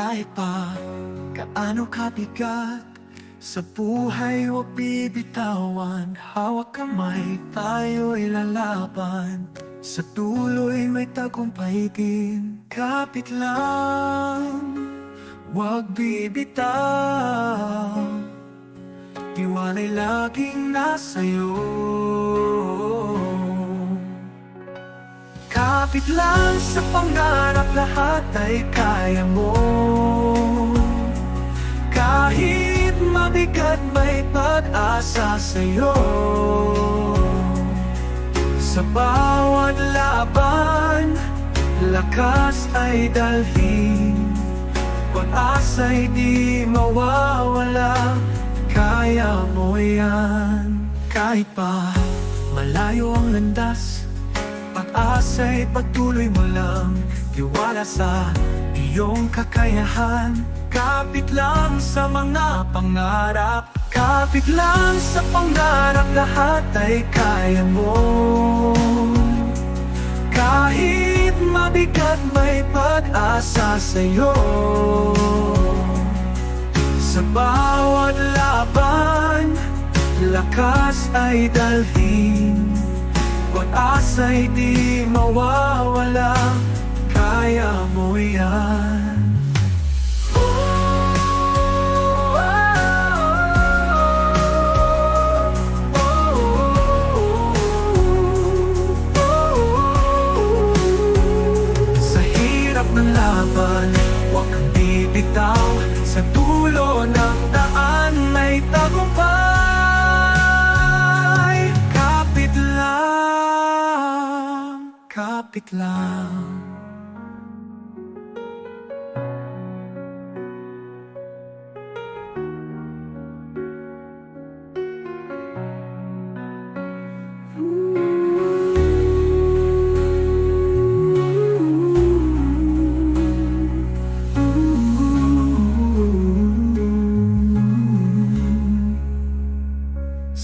Kahit pa gaano kabigat sa buhay, huwag bibitawan. Hawak kamay, tayo'y lalaban. Sa tuloy may tagumpay din. Kapit lang, huwag bibitaw. Tiwala'y laging nasa'yo. Kapit lang sa pangarap, lahat ay kaya mo. Kahit mabigat, may pag-asa sa'yo. Sa bawat laban, lakas ay dalhin. Pag-asa'y di mawawala, kaya mo yan. Kahit pa malayo ang landas, pag-asa'y patuloy mo lang. Tiwala sa iyong kakayahan. Kapit lang sa mga pangarap. Kapit lang sa pangarap, lahat ay kaya mo. Kahit mabigat, may pag-asa sa'yo. Sa bawat laban, lakas ay dalhin. Pag-asa'y di mawawala, kaya mo yan. Sa hirap ng laban, huwag kang bibitaw. Sa dulo ng daan may tagumpay. Kapit lang, kapit lang.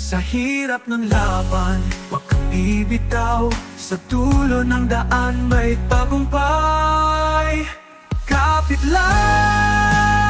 Sa hirap ng laban, huwag kang bibitaw. Sa dulo ng daan may tagumpay. Kapit lang.